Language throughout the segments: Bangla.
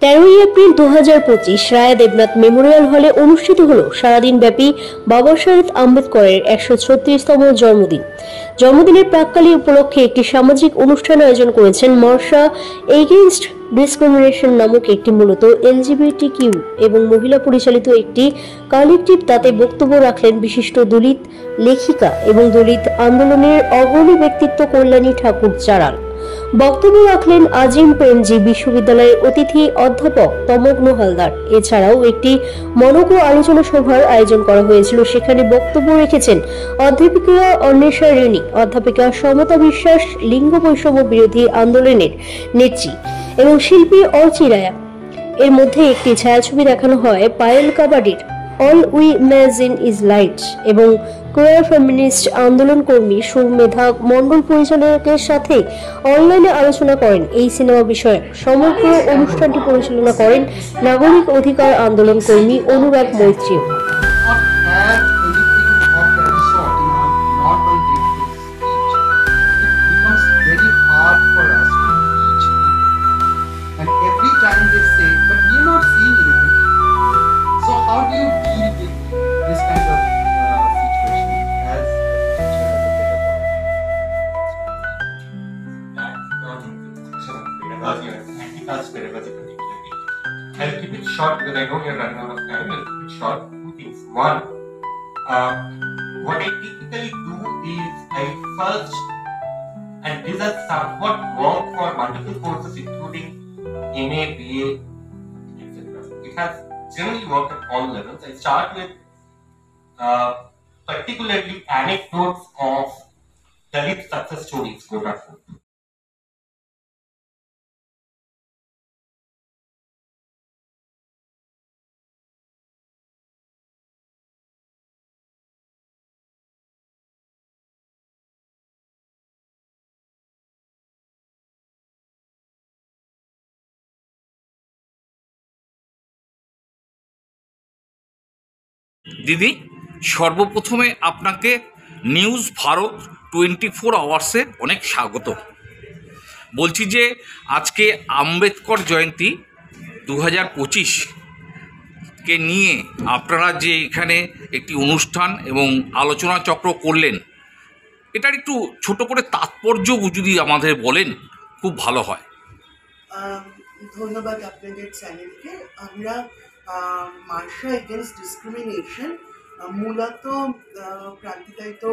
13ই এপ্রিল 2025 রায়া দেবনাথ মেমোরিয়াল হলে অনুষ্ঠিত হল সারাদিন ব্যাপী বাবা সাহেব আম্বেদকরের 136তম জন্মদিন। জন্মদিনের প্রাক্কালে উপলক্ষে একটি সামাজিক অনুষ্ঠান আয়োজন করেছেন মর্শা এগেইনস্ট ডিসক্রিমিনেশন নামক একটি মূলত এলজিবিটিকিউ এবং মহিলা পরিচালিত একটি কালেকটিভ। তাতে বক্তব্য রাখলেন বিশিষ্ট দলিত লেখিকা এবং দলিত আন্দোলনের অগ্রণী ব্যক্তিত্ব কল্যাণী ঠাকুর চারাল। বক্তব্য রাখলেন আজিম প্রেমজি বিশ্ববিদ্যালয়ের অতিথি অধ্যাপক তমগ্ন হালদার। এছাড়াও একটি মনোজ্ঞ আলোচনা সভার আয়োজন করা হয়েছিল। সেখানে বক্তব্য রেখেছেন অধ্যাপিকা অন্বেষা রেণী, অধ্যাপিকা সমতা বিশ্বাস, লিঙ্গ বৈষম্য বিরোধী আন্দোলনের নেত্রী এবং শিল্পী অর্চি রায়া। এর মধ্যে একটি ছায়াছবি দেখানো হয় পায়েল কাবাডির all we imagine is light এবং কোয়ার ফেমিনিস্ট আন্দোলন কর্মী সুমেধা মণ্ডল পরিচালকের সাথে অনলাইনে আলোচনা করেন এই সিনেমা বিষয়ে। সমগ্র অনুষ্ঠানটি পরিচালনা করেন নাগরিক অধিকার আন্দোলন কর্মী অনুরাগ মৈত্রী। I'll keep it short because I know you're running out of time. I'll keep it short. Two things. One, what I typically do is I first, and these are somewhat wrong for multiple courses, including MA, BA, etc. It has generally worked at all levels. I start with particularly anecdotes of Dalit success stories, quote unquote. দিদি, সর্বপ্রথমে আপনাকে নিউজ ভারত 24 আওয়ার্সে অনেক স্বাগত। বলছি যে আজকে আম্বেদকর জয়ন্তী 2025 কে নিয়ে আপনারা যে এখানে একটি অনুষ্ঠান এবং আলোচনা চক্র করলেন, এটার একটু ছোট করে তাৎপর্য যদি আমাদের বলেন খুব ভালো হয়। ধন্যবাদ আপনাদের চ্যানেলকে। আমরা মার্শা এগেইনস্ট ডিসক্রিমিনেশন মূলত প্রান্তিকায়িত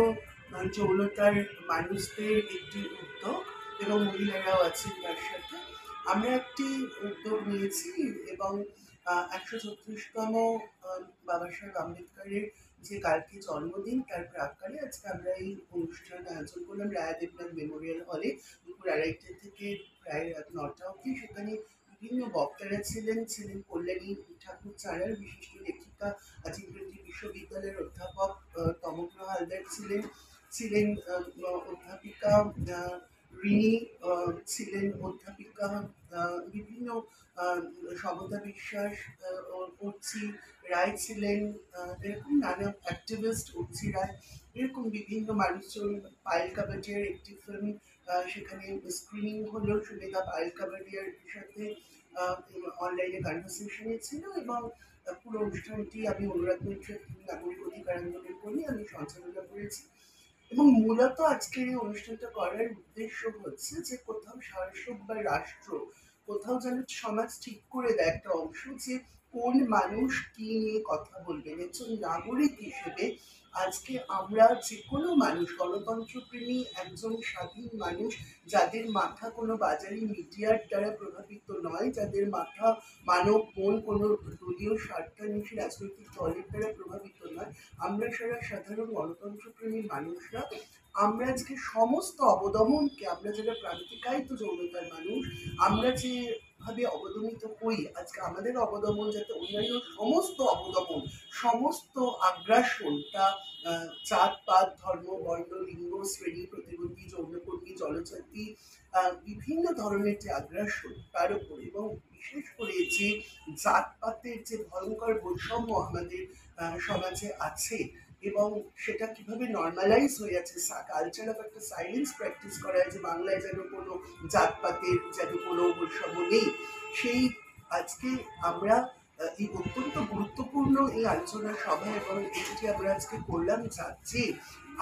যৌনতার মানুষদের একটি উদ্যোগ এবং মহিলারাও আছেন তার সাথে। আমরা একটি উদ্যোগ নিয়েছি এবং 136তম বাবা সাহেব আম্বেদকরের যে কালকে জন্মদিন তার প্রাক্কালে আজকে আমরা এই অনুষ্ঠান আয়োজন করলাম রায়া দেবনাথ মেমোরিয়াল হলে দুপুর 2:30 থেকে প্রায় রাত 9টা অবধি। সেখানে বিভিন্ন বক্তারা ছিলেন কল্যাণী ঠাকুর চারাল, বিশিষ্ট লেখিকা আজিম প্রেমজি বিশ্ববিদ্যালয়ের অধ্যাপক তমগ্ন হালদার ছিলেন অধ্যাপিকা রিনি, ছিলেন অধ্যাপিকা বিভিন্ন সমতা বিশ্বাস, অর্চি রায় ছিলেন, এরকম নানা অ্যাক্টিভিস্ট, অর্চি রায়, এরকম বিভিন্ন মানুষজন। পায়েল কাবাডিয়ার একটি ফিল্ম সেখানে স্ক্রিনিং হলো, সুমেধা পায়েল কাবাডিয়ার সাথে অনলাইনে কনভারসেশনে ছিল এবং পুরো অনুষ্ঠানটি আমি অনুরাগ মৈত্রী নাগরিক অধিকার আন্দোলন করি, আমি সঞ্চালনা করেছি। এবং মূলত আজকের এই অনুষ্ঠানটা করার উদ্দেশ্য হচ্ছে যে কোথাও শাসক বা রাষ্ট্র কোথাও যেন সমাজ ঠিক করে দেয় একটা অংশ যে কোন মানুষ কি নিয়ে কথা বলবেন। একজন নাগরিক হিসেবে আজকে আমরা যে কোনো মানুষ, গণতন্ত্রপ্রেমী একজন স্বাধীন মানুষ, যাদের মাথা কোনো বাজারি মিডিয়ার দ্বারা প্রভাবিত নয়, যাদের মাথা মানব মন কোনো দলীয় স্বার্থান্বেষী রাজনৈতিক দলের দ্বারা প্রভাবিত নয়, আমরা সাধারণ গণতন্ত্রপ্রেমী মানুষরা আমরা আজকে সমস্ত অবদমনকে, আমরা যারা প্রান্তিকায়িত যৌনতার মানুষ, আমরা যেভাবে অবদমিত হই, আজকে আমাদের অবদমন যাতে অন্যান্য সমস্ত অবদমন, সমস্ত আগ্রাসনটা জাতপাত, ধর্ম, বর্ণ, লিঙ্গ, শ্রেণী, প্রতিবন্ধী, যৌনকর্মী, জলজাতি, বিভিন্ন ধরনের যে আগ্রাসন তার উপর, এবং বিশেষ করে যে জাতপাতের যে ভয়ঙ্কর বৈষম্য আমাদের সমাজে আছে এবং সেটা কিভাবে নর্মালাইজ হয়ে আছে, কালচার অফ একটা সাইলেন্স প্র্যাকটিস করা হয় যে বাংলায় যেন কোনো জাতপাতের যেন কোনো বৈষম্য নেই, সেই আজকে আমরা এই অত্যন্ত গুরুত্বপূর্ণ এই আলোচনা সভা এবং এটি আমরা আজকে করলাম যাচ্ছে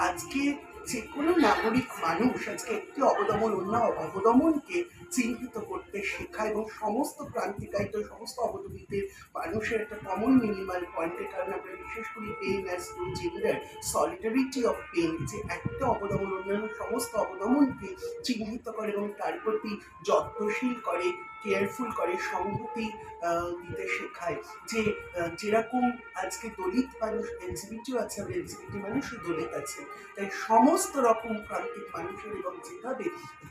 আজকে যে কোনো নাগরিক মানুষ আজকে একটি অবদমন অন্য অবদমনকে চিহ্নিত করতে শেখা এবং সমস্ত প্রান্তিকায়িত সমস্ত অবদমিতের মানুষের একটা কমন মিনিমাল পয়েন্টের কারণে আমরা বিশেষ করে pain as to gender solidarity of pain যে একটা অবদমন অন্যান্য সমস্ত অবদমনকে চিহ্নিত করে এবং তার প্রতি যত্নশীল করে কেয়ারফুল করে সংহতি দিতে শেখায় যে যেরকম আজকে দলিত মানুষ এলজিবিটিও আছে আর এলজিবিটি মানুষও দলিত আছে তাই সমস্ত রকম প্রান্তিক মানুষের এবং যেভাবে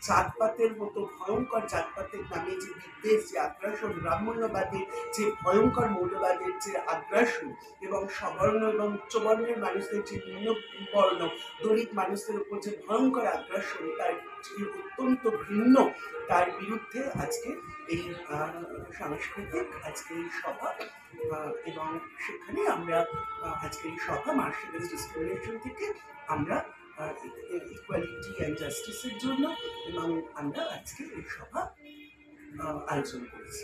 জাতপাতের মতো ভয়ঙ্কর জাতপাতের নামে যে বিদ্বেষ যে আগ্রাসন ব্রাহ্মণ্যবাদের যে ভয়ঙ্কর মৌলবাদের যে আগ্রাসন এবং সবর্ণ এবং উচ্চবর্ণের মানুষদের যে নিম্নবর্ণ দলিত মানুষদের উপর যে ভয়ঙ্কর আগ্রাসন তার যে অত্যন্ত ঘৃণ্য তার বিরুদ্ধে আজকে এই সাংস্কৃতিক আজকে এই সভা এবং সেখানে আমরা আজকে এই সভা মার্শাল ডিসক্রিমিনেশন থেকে আমরা ইকুয়ালিটি অ্যান্ড জাস্টিসের জন্য এবং আমরা আজকে এই সভা আয়োজন করেছি।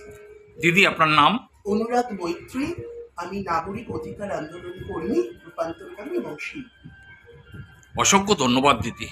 দিদি আপনার নাম? অনুরাগ মৈত্রী, আমি নাগরিক অধিকার আন্দোলন কর্মী, রূপান্তরকামী এবং শিল্পী। অসংখ্য ধন্যবাদ দিদি।